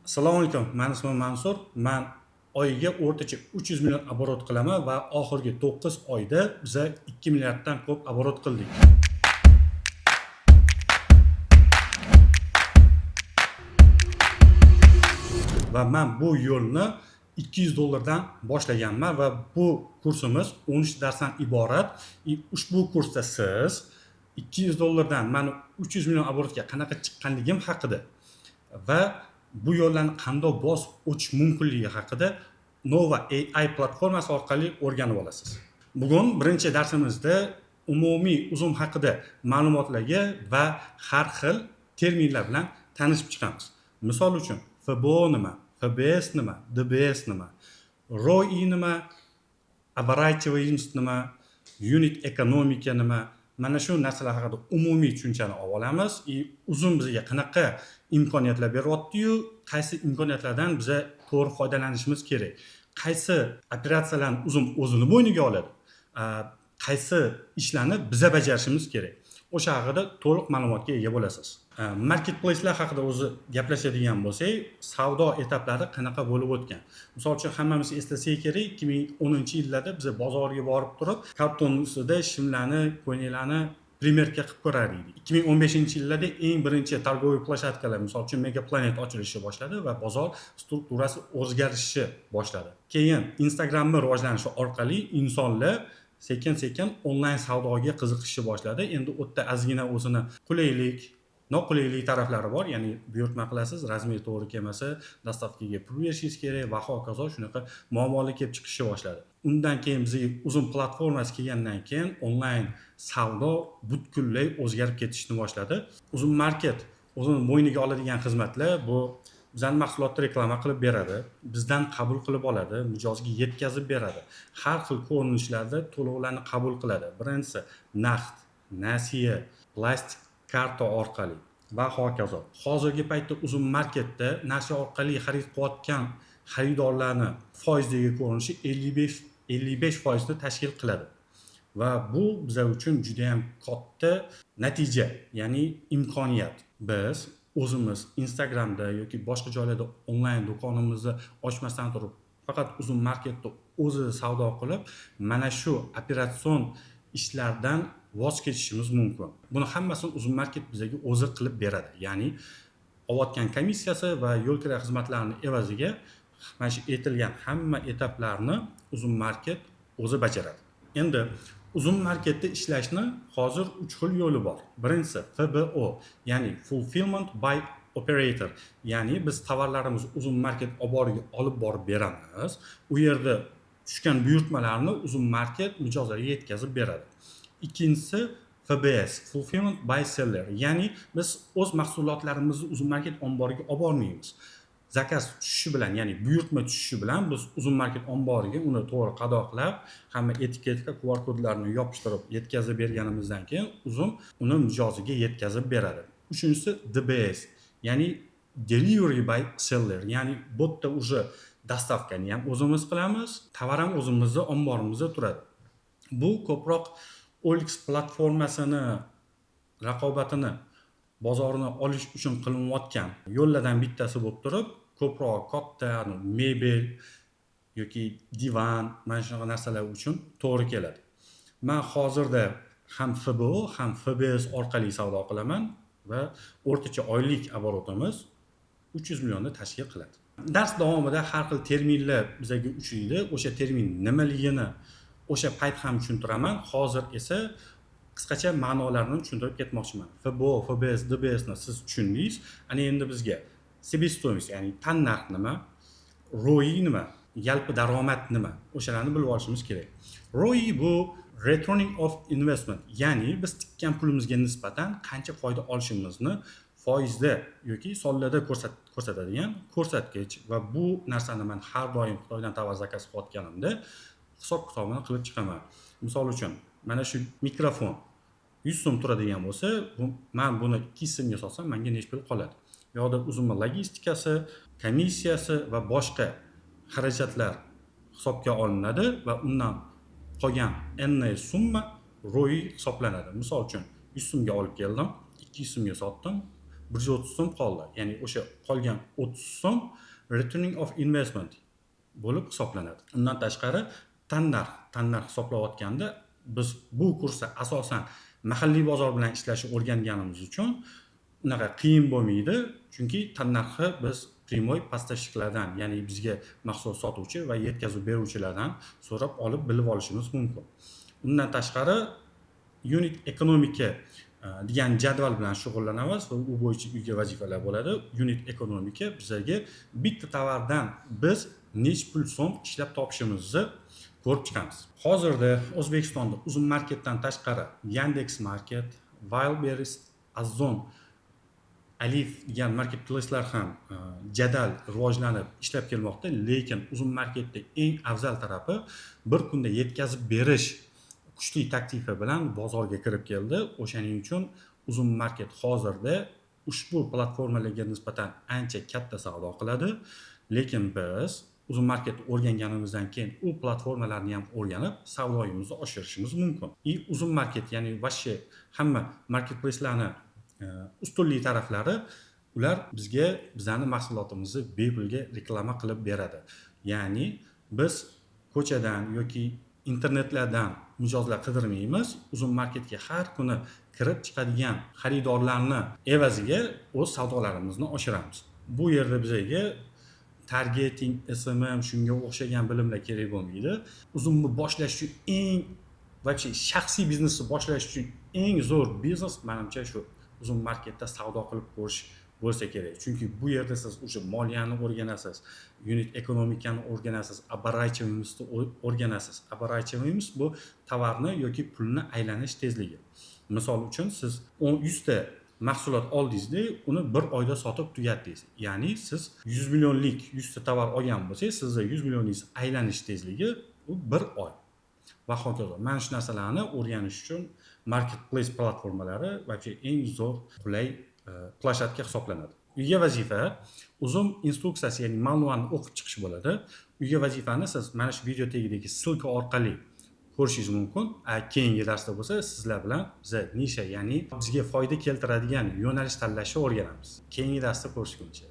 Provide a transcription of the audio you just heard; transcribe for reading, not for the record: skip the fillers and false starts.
Assalomu alaykum. Men ismim Mansur. Men oyiga o'rtacha 300 million оборот qilaman va oxirgi 9 oyda biza 2 milliarddan ko'p оборот qildik. Va men bu yo'lni $200 boshlaganman va bu kursimiz 13 darsdan iborat. Ushbu kursda siz $200 mani 300 million оборотga qanaqa chiqqanligim haqida va bu yo'llarni qanday bosib o'tish mumkinligi haqida Nova AI platformasi orqali o'rganib olasiz. Bugun birinchi darsimizda umumiy uzum haqida ma'lumotlarga va har xil terminlar bilan tanishib chiqamiz. Misol uchun FBO nima, FBS nima, DBS nima, ROI nima, оборачиваемость nima, unit economica nima, mana shu narsalar haqida umumiy tushunchani olamiz. Uzum bizga qanaqa imkoniyatlar beryapti-yu, qaysi imkoniyatlardan biza to'g'ri foydalanishimiz kerak. Qaysi operatsiyalarni uzum o'zini bo'yniga oladi, qaysi ishlarni biza bajarishimiz kerak. O'sha haqida to'liq ma'lumotga ega bo'lasiz. Marketplace'lar haqida o'zi gaplashadigan bo'lsak, savdo etaplari qanaqa bo'lib o'tgan. Misol uchun hammamiz eslasak kerak, 2010-yillarda biz bozorga borib turib, karton ustida shimlarni, ko'ylaklarni primerka qilib ko'rar edik. 2015-yillarda eng birinchi targoviy plashatkalar, misol uchun Mega Planet ochilishi boshladi va bozor strukturasi o'zgarishni boshladi. Keyin Instagramning rivojlanishi orqali insonlar sekin-sekin onlayn savdoga qiziqishni boshladi. Endi u yerda ozgina o'zini qulaylik, noqulaylik taraflari bor. Ya'ni buyurtma qilasiz, razmeri to'g'ri kelmasa, dostavkaga pul berishingiz kerak va hokazo shunaqa muammolar kelib chiqishni boshladi. Undan keyin bizga uzum platformasi kelgandan keyin onlayn savdo butkul o'zgarib ketishni boshladi. Uzum market o'zini bo'yniga oladigan xizmatlar bu bizning mahsulotni reklama qilib beradi, bizdan qabul qilib oladi, mijozga yetkazib beradi. Har xil ko'rinishlarda to'lovlarni qabul qiladi. Birinchisi naqd, nasiya, plastik karta orqali va hokazo. Hozirgi paytda uzum marketda nasiya orqali xarid qilayotgan xaridorlarni foizdagi ko'rinishi 55% ni tashkil qiladi. Va bu bizlar uchun juda ham katta natija, ya'ni imkoniyat. Biz o'zimiz Instagramda yoki boshqa joylarda onlayn do'konimizni ochmasdan turib, faqat uzum marketda o'zi savdo qilib, mana shu operatsion ishlardan voz kechishimiz mumkin. Buni hammasini uzum market bizga o'zi qilib beradi. Ya'ni olayotgan komissiyasi va yo'l kira xizmatlarining evaziga mana shu aytilgan hamma etaplarni uzum market o'zi bajaradi. Endi uzum marketda ishlashni hozir 3 xil yo'li bor. Birinchisi FBO, ya'ni Fulfillment by Operator. Ya'ni biz tovarlarimizni uzum market olib borib beramiz. U yerda tushgan buyurtmalarni uzum market mijozlarga yetkazib beradi. Ikkinchisi FBS, Fulfillment by Seller. Ya'ni biz o'z mahsulotlarimizni uzum market omboriga olib bormaymiz. Zakaz tushishi bilan, ya'ni buyurtma tushishi bilan biz uzum market omboriga uni to'g'ri qadoqlab, hamma etiketka, QR kodlarini yopishtirib yetkazib berganimizdan keyin uzum uni mijoziga yetkazib beradi. Uchinchisi DBS, ya'ni Delivery by Seller, ya'ni bu yerda уже dostavkani ham o'zimiz qilamiz, tovar ham o'zimizning omborimizda turadi. Bu ko'proq OLX platformasini raqobatini bozorini olish uchun qilinayotgan yo'llardan bittasi bo'lib turib, ko'proq katta mebel yoki divan, mana shunaqa narsalar uchun to'g'ri keladi. Men hozirda ham FBO ham FBS orqali savdo qilaman va o'rtacha oylik oborotimiz 300 millionni tashkil qiladi. Dars davomida har xil terminlar bizga uchraydi. O'sha termin nimaligini o'sha payt ham tushuntiraman. Hozir esa qisqacha ma'nolarini tushuntirib ketmoqchiman. FBO, FBS, DBS ni siz tushundingiz. Ana endi bizga себестоимость, ya'ni tannarx nima, ROI nima, yalpi daromad nima, o'shalarni bilib olishimiz kerak. ROI bu returning of investment, ya'ni biz tikkan pulimizga nisbatan qancha foyda olishimizni foizda yoki sonlarda ko'rsatadigan ko'rsatkich va bu narsani men har doim Xitoydan tovar zakaz qilayotganimda hisob-kitobini qilib chiqaman. Misol uchun, mana shu mikrofon 100 so'm turadigan bo'lsa, men buni 200 so'mga sotsam, menga nechta pul qoladi? Yo'qda uzumning logistikasi, komissiyasi va boshqa xarajatlar hisobga olinadi va undan qolgan n summa ROI hisoblanadi. Misol uchun 100 so'mga olib keldim, 200 so'mga sotdim. 130 so'm qoldi. Ya'ni o'sha qolgan 30 so'm returning of investment bo'lib hisoblanadi. Undan tashqari tannarx hisoblayotganda biz bu kursda asosan mahalliy bozor bilan ishlashni o'rganganimiz uchun unaqa qiyin bo'lmaydi, chunki tannarxni biz primoy поставщикlardan, ya'ni bizga mahsulot sotuvchi va yetkazib beruvchilardan so'rab olib bilib olishimiz mumkin. Undan tashqari unit ekonomika degan jadval bilan shug'ullanamiz va u bo'yicha uyga vazifalar bo'ladi. Unit ekonomika bizga bitta tovardan biz necha pul so'm ishlab topishimizni ko'rib chiqamiz. Hozirda O'zbekistonda Uzum Marketdan tashqari Yandex Market, Wildberries, Ozon, Alif degan marketplacelar ham jadal rivojlanib ishlab kelmoqda, lekin Uzum Marketda eng afzal tarafi bir kunda yetkazib berish kuchli taklifi bilan bozorga kirib keldi. O'shaning uchun Uzum Market hozirda ushbu platformalarga nisbatan ancha katta savdo qiladi, lekin biz Uzum Market o'rganganimizdan keyin u platformalarni ham o'rganib savdoyimizni oshirishimiz mumkin. Uzum Market, ya'ni vashshe hamma marketplacelarni ustunli taraflari, ular bizga bizning mahsulotimizni bepulga reklama qilib beradi. Ya'ni biz ko'chadan yoki internetlardan mijozlar qidirmaymiz. Uzum Marketga har kuni kirib chiqadigan xaridorlarni evaziga o'z savdolarimizni oshiramiz. Bu yerda bizga targeting, SMM shunga o'xshagan bilimlar kerak bo'lmaydi. Uzumni boshlash uchun shaxsiy biznesni boshlash uchun eng zo'r biznes menimcha shu Uzum Marketda savdo qilib ko'rish bo'lsa kerak. Chunki bu yerda siz o'sha moliyani o'rganasiz, unit ekonomikani o'rganasiz, оборачиваемостьni o'rganasiz. Оборачиваемость bu tovarni yoki pulni aylanish tezligi. Misol uchun siz 100 ta mahsulot oldingizda, uni bir oyda sotib tugatdingiz. Ya'ni siz 100 millionlik 100 ta tovar olgan bo'lsangiz, sizda 100 millionlik aylanish tezligi u 1 oy. Va hokazo. Mana shu narsalarni o'rganish uchun marketplace platformalari eng zo'r qulay plashatka hisoblanadi. Uyga vazifa Uzum instruksiyasi, ya'ni manualni o'qib chiqish bo'ladi. Uyga vazifani siz mana shu video tagidagi silka orqali ko'rishingiz mumkin. Keyingi darsda bo'lsa sizlar bilan biz nisha, ya'ni bizga foyda keltiradigan yo'nalish tanlashni o'rganamiz. Keyingi darsda ko'rishguncha